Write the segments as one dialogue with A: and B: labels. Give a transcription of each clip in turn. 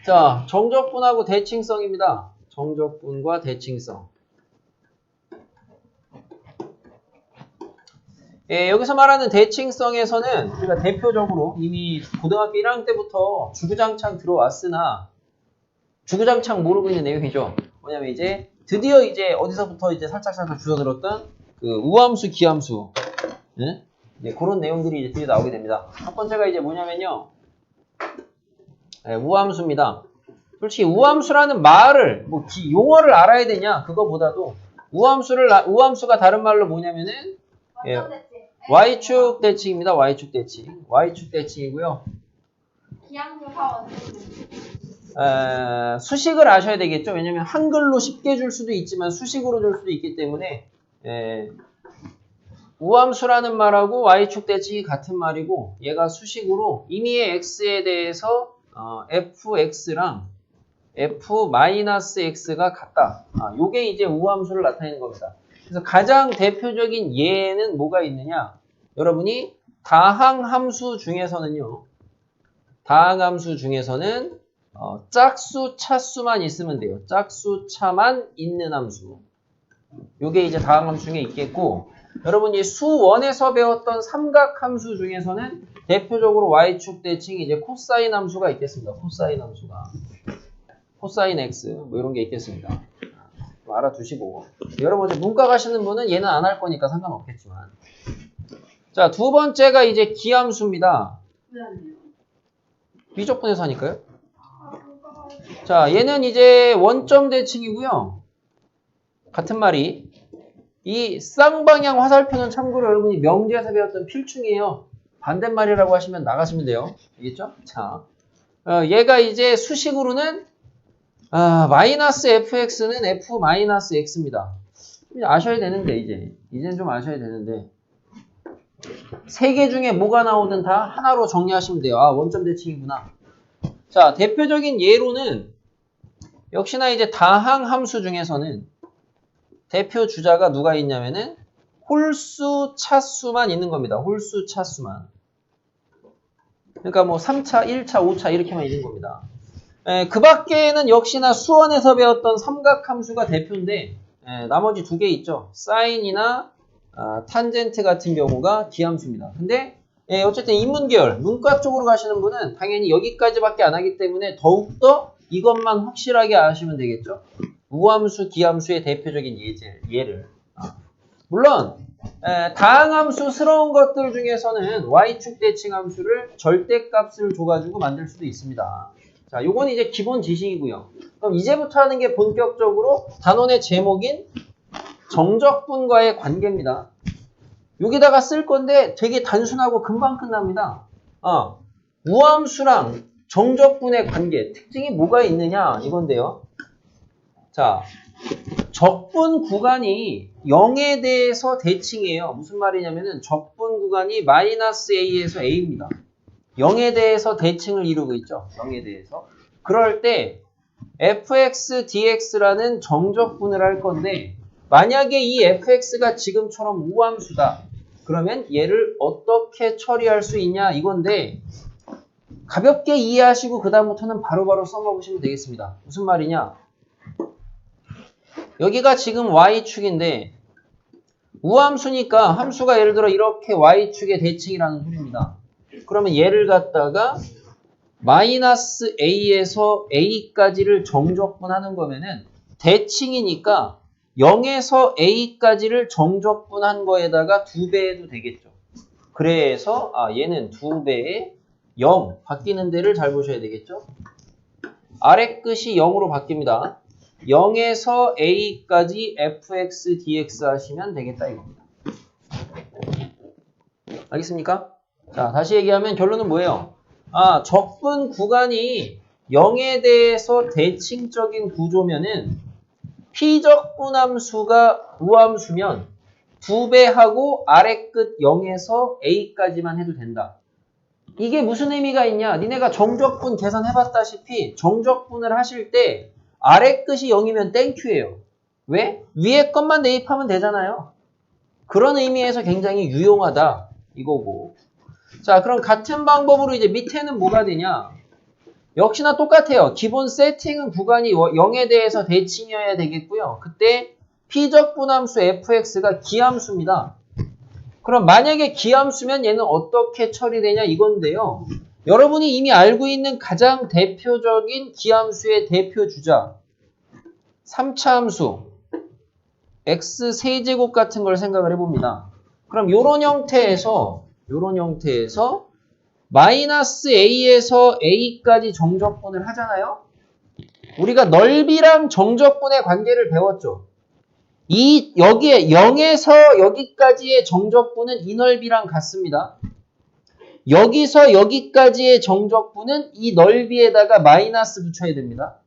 A: 자, 정적분하고 대칭성입니다. 정적분과 대칭성. 예, 여기서 말하는 대칭성에서는 우리가 대표적으로 이미 고등학교 1학년 때부터 주구장창 들어왔으나 주구장창 모르고 있는 내용이죠. 뭐냐면 이제 드디어 이제 어디서부터 이제 살짝 주워들었던 그 우함수, 기함수. 네? 네, 그런 내용들이 이제 드디어 나오게 됩니다. 첫 번째가 이제 뭐냐면요. 네, 우함수입니다. 솔직히 우함수라는 말을 용어를 알아야 되냐 그거보다도 우함수가 다른 말로 뭐냐면은 예, Y축 대칭입니다. Y축 대칭. Y축 대칭이고요. 수식을 아셔야 되겠죠. 왜냐면 한글로 쉽게 줄 수도 있지만 수식으로 줄 수도 있기 때문에 우함수라는 말하고 Y축 대칭이 같은 말이고 얘가 수식으로 임의의 X에 대해서 fx랑 f-x가 같다. 요게 이제 우함수를 나타내는 겁니다. 그래서 가장 대표적인 예는 뭐가 있느냐? 여러분이 다항함수 중에서는요. 다항함수 중에서는 짝수, 차수만 있으면 돼요. 짝수, 차만 있는 함수. 요게 이제 다항함수 중에 있겠고 여러분이 수1에서 배웠던 삼각함수 중에서는 대표적으로 Y축 대칭 이제 코사인 함수가 있겠습니다. 코사인 함수가. 코사인 X 뭐 이런 게 있겠습니다. 알아두시고 여러분 이제 문과 가시는 분은 얘는 안 할 거니까 상관없겠지만 자, 두 번째가 이제 기함수입니다.
B: 왜 안 돼요?
A: 미적분에서 하니까요. 자, 얘는 이제 원점 대칭이고요. 같은 말이 이 쌍방향 화살표는 참고로 여러분이 명제에서 배웠던 필충이에요. 반대말이라고 하시면 나가시면 돼요. 알겠죠? 자, 얘가 이제 수식으로는 마이너스 fx는 f-x입니다. 아셔야 되는데 이제는 좀 아셔야 되는데 세 개 중에 뭐가 나오든 다 하나로 정리하시면 돼요. 원점 대칭이구나. 자, 대표적인 예로는 역시나 이제 다항 함수 중에서는 대표 주자가 누가 있냐면은 홀수, 차수만 있는 겁니다. 홀수, 차수만. 그러니까 뭐 3차, 1차, 5차 이렇게만 있는 겁니다. 그 밖에는 역시나 수원에서 배웠던 삼각함수가 대표인데 나머지 두 개 있죠. 사인이나 탄젠트 같은 경우가 기함수입니다. 근데 어쨌든 인문계열, 문과 쪽으로 가시는 분은 당연히 여기까지밖에 안 하기 때문에 더욱더 이것만 확실하게 아시면 되겠죠. 우함수, 기함수의 대표적인 예를. 물론 다항함수스러운 것들 중에서는 Y축 대칭함수를 절대값을 줘가지고 만들 수도 있습니다. 자, 요건 이제 기본 지식이고요. 그럼 이제부터 하는 게 본격적으로 단원의 제목인 정적분과의 관계입니다. 여기다가 쓸 건데 되게 단순하고 금방 끝납니다. 우함수랑 정적분의 관계, 특징이 뭐가 있느냐 이건데요. 자, 적분 구간이 0에 대해서 대칭이에요. 무슨 말이냐면은 적분 구간이 마이너스 a에서 a입니다. 0에 대해서 대칭을 이루고 있죠. 0에 대해서. 그럴 때 fx, dx라는 정적분을 할 건데 만약에 이 fx가 지금처럼 우함수다. 그러면 얘를 어떻게 처리할 수 있냐 이건데 가볍게 이해하시고 그 다음부터는 바로바로 써먹으시면 되겠습니다. 무슨 말이냐? 여기가 지금 y축인데 우함수니까 함수가 예를 들어 이렇게 y축의 대칭이라는 소리입니다. 그러면 얘를 갖다가 마이너스 a에서 a까지를 정적분하는 거면은 대칭이니까 0에서 a까지를 정적분한 거에다가 2배 해도 되겠죠. 그래서 얘는 2배에 0 바뀌는 데를 잘 보셔야 되겠죠. 아래 끝이 0으로 바뀝니다. 0에서 a까지 fx, dx 하시면 되겠다 이겁니다. 알겠습니까? 자, 다시 얘기하면 결론은 뭐예요? 적분 구간이 0에 대해서 대칭적인 구조면은 피적분함수가 우함수면 2배하고 아래 끝 0에서 a까지만 해도 된다. 이게 무슨 의미가 있냐? 니네가 정적분 계산해봤다시피 정적분을 하실 때 아래 끝이 0이면 땡큐예요. 왜? 위에 것만 대입하면 되잖아요. 그런 의미에서 굉장히 유용하다 이거고. 자, 그럼 같은 방법으로 이제 밑에는 뭐가 되냐? 역시나 똑같아요. 기본 세팅은 구간이 0에 대해서 대칭이어야 되겠고요. 그때 P적분함수 fx가 기함수입니다. 그럼 만약에 기함수면 얘는 어떻게 처리되냐 이건데요. 여러분이 이미 알고 있는 가장 대표적인 기함수의 대표 주자 3차 함수 x 세제곱 같은 걸 생각을 해봅니다. 그럼 요런 형태에서 마이너스 a에서 a까지 정적분을 하잖아요. 우리가 넓이랑 정적분의 관계를 배웠죠. 여기에 0에서 여기까지의 정적분은 이 넓이랑 같습니다. 여기서 여기까지의 정적분은 이 넓이에다가 마이너스 붙여야 됩니다.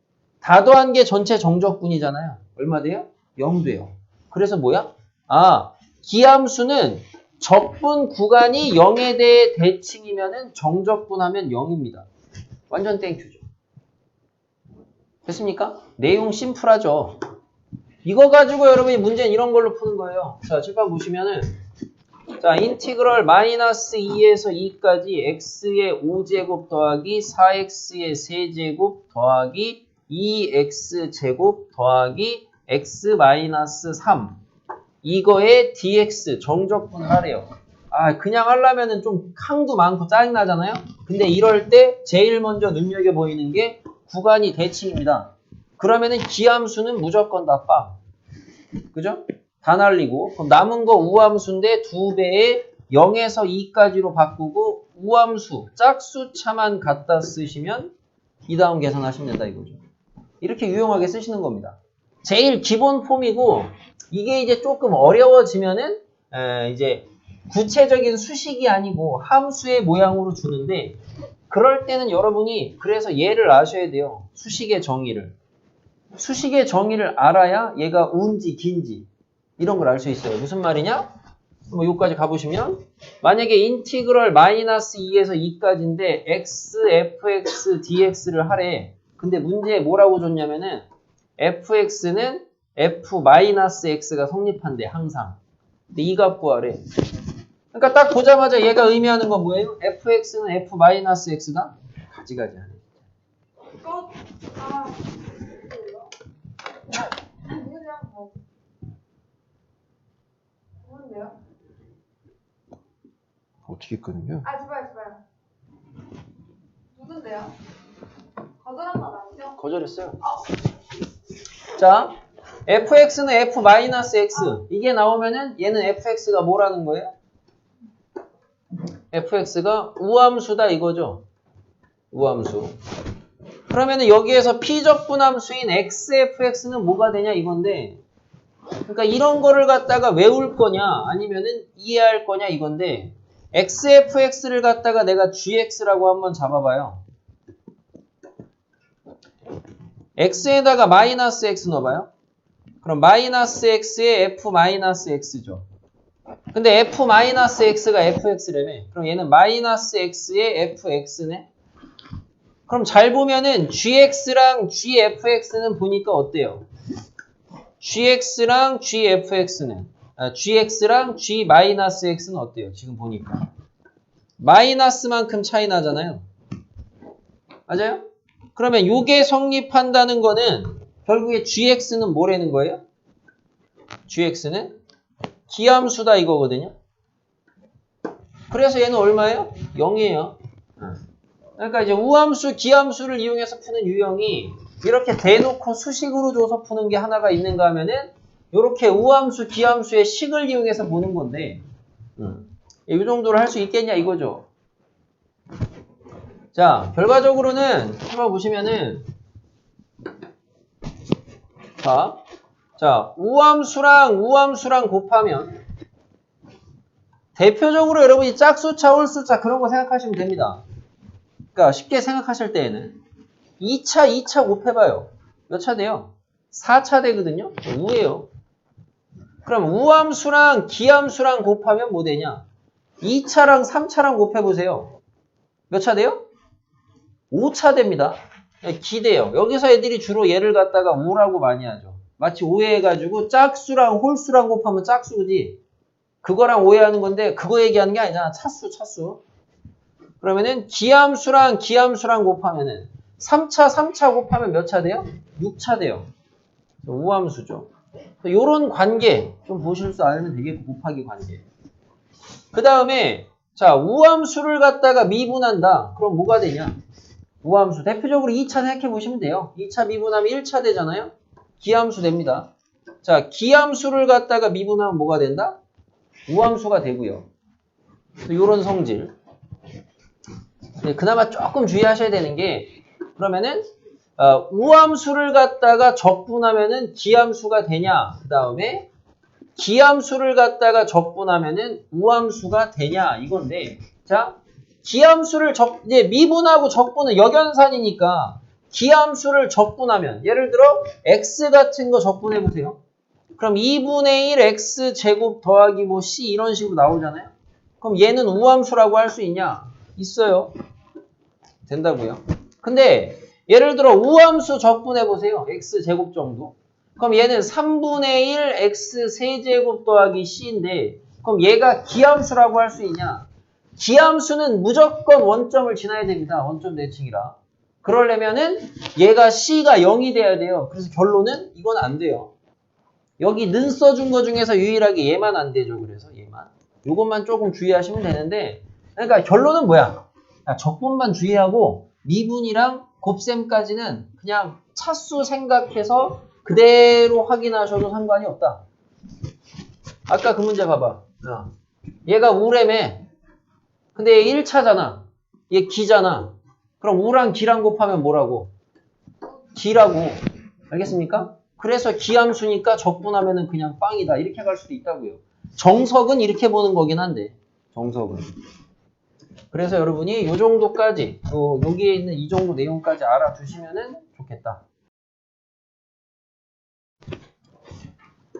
A: 다 더한 게 전체 정적분이잖아요. 얼마 돼요? 0 돼요. 그래서 뭐야? 기함수는 적분 구간이 0에 대해 대칭이면은 정적분하면 0입니다. 완전 땡큐죠. 됐습니까? 내용 심플하죠. 이거 가지고 여러분이 문제는 이런 걸로 푸는 거예요. 자, 칠판 보시면은 자, 인티그럴 마이너스 2에서 2까지 x의 5제곱 더하기 4x의 세제곱 더하기 2x제곱 더하기 x 마이너스 3 이거에 dx 정적분을 하래요. 그냥 하려면은 좀 칸도 많고 짜증나잖아요? 근데 이럴 때 제일 먼저 눈여겨 보이는 게 구간이 대칭입니다. 그러면은 기함수는 무조건 다 빵. 그죠? 다 날리고 그럼 남은 거 우함수인데 2배에 0에서 2까지로 바꾸고 우함수 짝수차만 갖다 쓰시면 이 다음 계산하시면 된다 이거죠. 이렇게 유용하게 쓰시는 겁니다. 제일 기본 폼이고 이게 이제 조금 어려워지면은 이제 구체적인 수식이 아니고 함수의 모양으로 주는데 그럴 때는 여러분이 그래서 얘를 아셔야 돼요. 수식의 정의를. 수식의 정의를 알아야 얘가 운지 긴지 이런 걸 알 수 있어요. 무슨 말이냐? 뭐 여기까지 가보시면 만약에 인티그럴 마이너스 2에서 2까지인데 x, fx, dx를 하래. 근데 문제에 뭐라고 줬냐면은 fx는 f 마이너스 x가 성립한대 항상. 근데 이 값 구하래. 그러니까 딱 보자마자 얘가 의미하는 건 뭐예요? fx는 f 마이너스 x다? 가지가지 하네.
B: 누군데요?
A: 어떻게 끄는겨?
B: 제발. 누군데요? 거절한 건 아니죠?
A: 거절했어요. 자, fx는 f 마이너스 x 이게 나오면은 얘는 fx가 뭐라는 거예요? fx가 우함수다 이거죠. 우함수. 그러면은 여기에서 P적분함수인 xfx는 뭐가 되냐 이건데 그러니까 이런 거를 갖다가 외울 거냐 아니면은 이해할 거냐 이건데 xfx를 갖다가 내가 gx라고 한번 잡아봐요. x에다가 마이너스 x 넣어봐요. 그럼 마이너스 x에 f 마이너스 x죠. 근데 f 마이너스 x가 fx라며. 그럼 얘는 마이너스 x에 fx네. 그럼 잘 보면은 gx랑 gfx는 보니까 어때요? gx랑 gfx는 gx랑 g 마이너스 x는 어때요? 지금 보니까 마이너스만큼 차이 나잖아요. 맞아요? 그러면 요게 성립한다는 거는 결국에 gx는 뭐라는 거예요? gx는 기함수다 이거거든요. 그래서 얘는 얼마예요? 0이에요. 그러니까 이제 우함수, 기함수를 이용해서 푸는 유형이 이렇게 대놓고 수식으로 줘서 푸는 게 하나가 있는가 하면은 이렇게 우함수, 기함수의 식을 이용해서 보는 건데 이 정도로 할 수 있겠냐 이거죠. 자, 결과적으로는 한번 보시면은 자, 우함수랑 곱하면 대표적으로 여러분이 짝수차, 홀수차 그런 거 생각하시면 됩니다. 그러니까 쉽게 생각하실 때에는 2차 곱해봐요. 몇 차 돼요? 4차 되거든요. 우예요. 그럼 우함수랑 기함수랑 곱하면 뭐 되냐? 2차랑 3차랑 곱해보세요. 몇 차 돼요? 5차 됩니다. 기대요. 여기서 애들이 주로 얘를 갖다가 우라고 많이 하죠. 마치 오해해가지고 짝수랑 홀수랑 곱하면 짝수지. 그거랑 오해하는 건데 그거 얘기하는 게 아니잖아. 차수. 그러면은 기함수랑 곱하면은 3차 곱하면 몇 차 돼요? 6차 돼요. 우함수죠. 요런 관계 좀 보실 줄 알면 되게 곱하기 관계. 그 다음에 자 우함수를 갖다가 미분한다. 그럼 뭐가 되냐? 우함수. 대표적으로 2차 생각해 보시면 돼요. 2차 미분하면 1차 되잖아요. 기함수 됩니다. 자 기함수를 갖다가 미분하면 뭐가 된다? 우함수가 되고요. 요런 성질. 그나마 조금 주의하셔야 되는 게 그러면은 우함수를 갖다가 적분하면은 기함수가 되냐? 그 다음에 기함수를 갖다가 적분하면은 우함수가 되냐? 이건데, 자, 기함수를 이제 미분하고 적분은 역연산이니까 기함수를 적분하면, 예를 들어 x 같은 거 적분해 보세요. 그럼 2분의 1 x 제곱 더하기 뭐 c 이런 식으로 나오잖아요. 그럼 얘는 우함수라고 할 수 있냐? 있어요. 된다고요. 근데 예를 들어 우함수 적분해 보세요. x 제곱 정도. 그럼 얘는 3분의 1 x 세제곱 더하기 c인데 그럼 얘가 기함수라고 할 수 있냐? 기함수는 무조건 원점을 지나야 됩니다. 원점 대칭이라. 그러려면은 얘가 c가 0이 돼야 돼요. 그래서 결론은 이건 안 돼요. 여기 는 써준 거 중에서 유일하게 얘만 안 되죠. 그래서 얘만. 요것만 조금 주의하시면 되는데 그러니까 결론은 뭐야? 적분만 주의하고 미분이랑 곱셈까지는 그냥 차수 생각해서 그대로 확인하셔도 상관이 없다. 아까 그 문제 봐봐. 얘가 우래매. 근데 얘 1차잖아. 얘 기잖아. 그럼 우랑 기랑 곱하면 뭐라고? 기라고. 알겠습니까? 그래서 기함수니까 적분하면은 그냥 빵이다. 이렇게 갈 수도 있다고요. 정석은 이렇게 보는 거긴 한데. 정석은. 그래서 여러분이 이 정도까지, 여기에 있는 이 정도 내용까지 알아두시면은 좋겠다.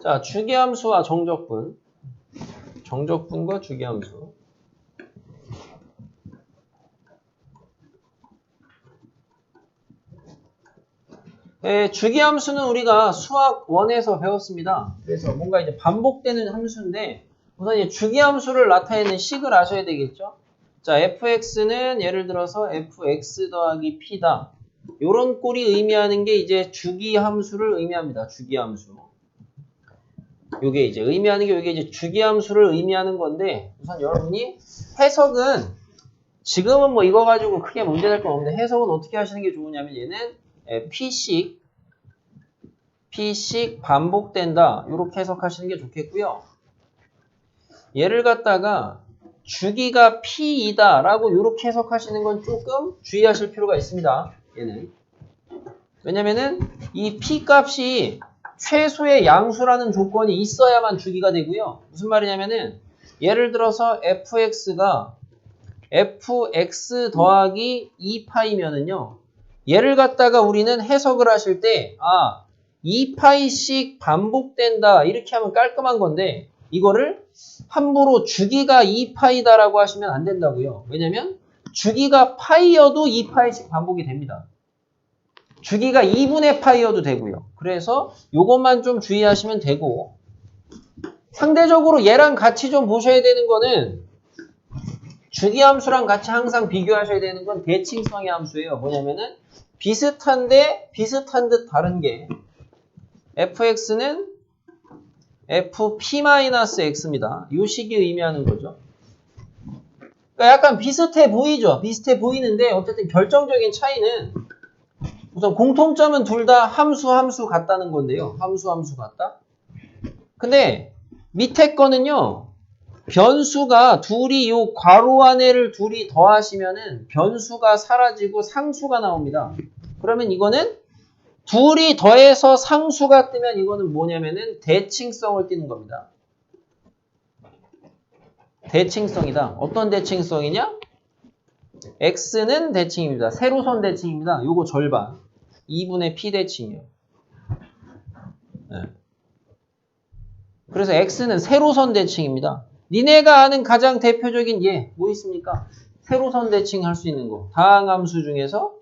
A: 자, 주기함수와 정적분. 정적분과 주기함수. 주기함수는 우리가 수학 1에서 배웠습니다. 그래서 뭔가 이제 반복되는 함수인데, 우선 이제 주기함수를 나타내는 식을 아셔야 되겠죠? 자, fx는 예를 들어서 fx 더하기 p다. 요런 꼴이 의미하는 게 이제 주기함수를 의미합니다. 주기함수. 요게 이제 의미하는 게 요게 이제 주기함수를 의미하는 건데, 우선 여러분이 해석은 지금은 뭐 이거 가지고 크게 문제될 건 없는데 해석은 어떻게 하시는 게 좋으냐면 얘는 p식 반복된다. 요렇게 해석하시는 게 좋겠고요. 얘를 갖다가 주기가 p이다 라고 요렇게 해석하시는 건 조금 주의하실 필요가 있습니다. 얘는. 왜냐면은 이 p 값이 최소의 양수라는 조건이 있어야만 주기가 되고요. 무슨 말이냐면은 예를 들어서 fx가 fx 더하기 2파이면은요. 얘를 갖다가 우리는 해석을 하실 때 2파이씩 반복된다 이렇게 하면 깔끔한 건데 이거를 함부로 주기가 2파이다라고 하시면 안 된다고요. 왜냐면 주기가 파이여도 2파이씩 반복이 됩니다. 주기가 2분의 파이여도 되고요. 그래서 요것만 좀 주의하시면 되고 상대적으로 얘랑 같이 좀 보셔야 되는 거는 주기함수랑 같이 항상 비교하셔야 되는 건 대칭성의 함수예요. 뭐냐면은 비슷한데 비슷한 듯 다른 게 fx는 fp-x입니다. 이 식이 의미하는 거죠. 그러니까 약간 비슷해 보이죠. 비슷해 보이는데 어쨌든 결정적인 차이는 우선 공통점은 둘 다 함수 같다는 건데요. 함수 같다. 근데 밑에 거는요. 변수가 둘이 요 괄호 안에를 둘이 더하시면은 변수가 사라지고 상수가 나옵니다. 그러면 이거는 둘이 더해서 상수가 뜨면 이거는 뭐냐면은 대칭성을 띠는 겁니다. 대칭성이다. 어떤 대칭성이냐? x는 대칭입니다. 세로선 대칭입니다. 요거 절반. 2분의 p 대칭이에요. 네. 그래서 x는 세로선 대칭입니다. 니네가 아는 가장 대표적인 얘 뭐 있습니까? 세로선 대칭 할 수 있는 거. 다항함수 중에서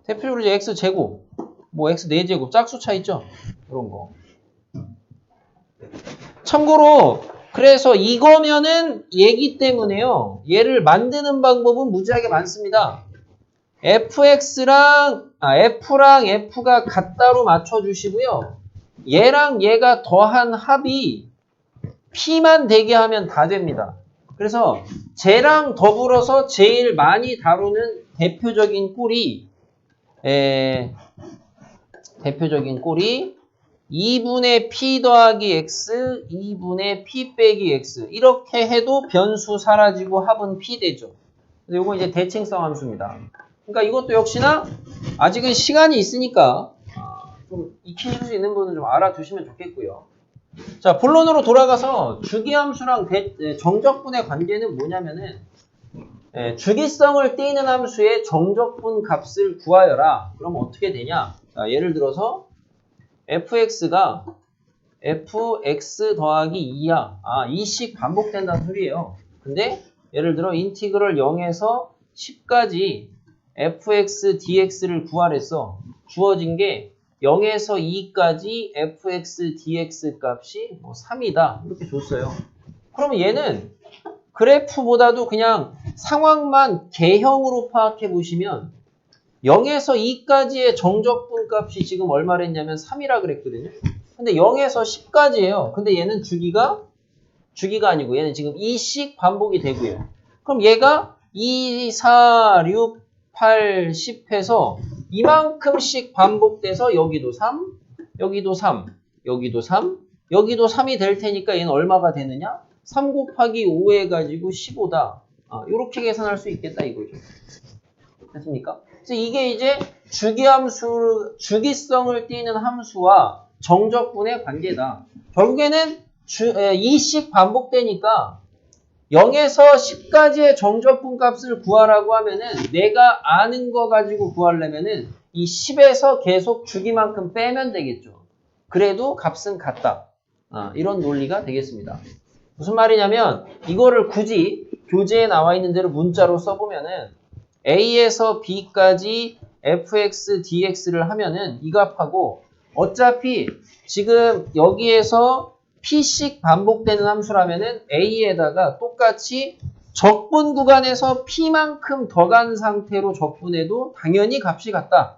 A: 대표적으로 이제 x제곱, 뭐 x 4제곱, 짝수차 있죠? 그런 거. 참고로 그래서 이거면은 얘기 때문에요. 얘를 만드는 방법은 무지하게 많습니다. fx랑 f랑 f가 같다로 맞춰주시고요. 얘랑 얘가 더한 합이 p만 되게 하면 다 됩니다. 그래서 쟤랑 더불어서 제일 많이 다루는 대표적인 꼴이 2분의 p 더하기 x, 2분의 p 빼기 x. 이렇게 해도 변수 사라지고 합은 p 되죠. 이거 이제 대칭성 함수입니다. 그러니까 이것도 역시나 아직은 시간이 있으니까 좀 익히실 수 있는 분은 좀 알아두시면 좋겠고요. 자, 본론으로 돌아가서 주기함수랑 정적분의 관계는 뭐냐면은 주기성을 띠는 함수의 정적분 값을 구하여라. 그럼 어떻게 되냐? 자, 예를 들어서 fx가 fx 더하기 2야. 2씩 반복된다는 소리예요. 근데 예를 들어 인티그럴 0에서 10까지 fx dx를 구하랬어. 주어진 게 0에서 2까지 fx dx 값이 3이다. 이렇게 줬어요. 그러면 얘는 그래프보다도 그냥 상황만 개형으로 파악해 보시면 0에서 2까지의 정적분 값이 지금 얼마랬냐면 3이라 그랬거든요. 근데 0에서 10까지예요. 근데 얘는 주기가 아니고 얘는 지금 2씩 반복이 되고요. 그럼 얘가 2, 4, 6, 8, 10 해서 이만큼씩 반복돼서 여기도 3, 여기도 3, 여기도 3, 여기도 3이 될 테니까 얘는 얼마가 되느냐? 3 곱하기 5 해가지고 15다. 이렇게 계산할 수 있겠다 이거죠. 됐습니까? 그래서 이게 이제 주기성을 띠는 함수와 정적분의 관계다. 결국에는 2씩 반복되니까 0에서 10까지의 정적분 값을 구하라고 하면은 내가 아는 거 가지고 구하려면은 이 10에서 계속 주기만큼 빼면 되겠죠. 그래도 값은 같다. 이런 논리가 되겠습니다. 무슨 말이냐면 이거를 굳이 교재에 나와 있는 대로 문자로 써보면은 A에서 B까지 fx dx를 하면은 이 값하고 어차피 지금 여기에서 p씩 반복되는 함수라면은 a에다가 똑같이 적분 구간에서 p만큼 더 간 상태로 적분해도 당연히 값이 같다.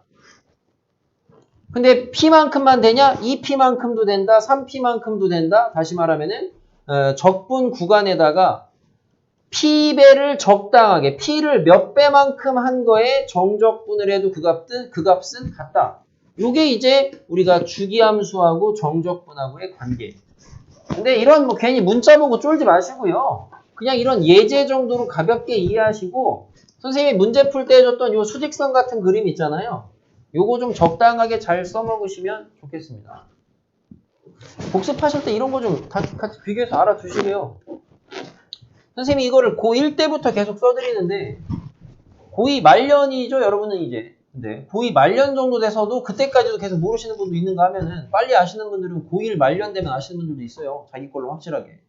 A: 근데 p만큼만 되냐? 2p만큼도 된다. 3p만큼도 된다. 다시 말하면은 적분 구간에다가 p배를 적당하게 p를 몇 배만큼 한 거에 정적분을 해도 그 값은 같다. 요게 이제 우리가 주기함수하고 정적분하고의 관계. 근데 이런 괜히 문자 보고 쫄지 마시고요. 그냥 이런 예제 정도로 가볍게 이해하시고 선생님이 문제 풀 때 해줬던 요 수직선 같은 그림 있잖아요. 요거 좀 적당하게 잘 써먹으시면 좋겠습니다. 복습하실 때 이런 거 좀 같이 비교해서 알아두시고요. 선생님이 이거를 고1 때부터 계속 써드리는데 고2 말년이죠, 여러분은 이제. 근데 고2 말년 정도 돼서도 그때까지도 계속 모르시는 분도 있는가 하면은 빨리 아시는 분들은 고1 말년 되면 아시는 분들도 있어요. 자기 걸로 확실하게.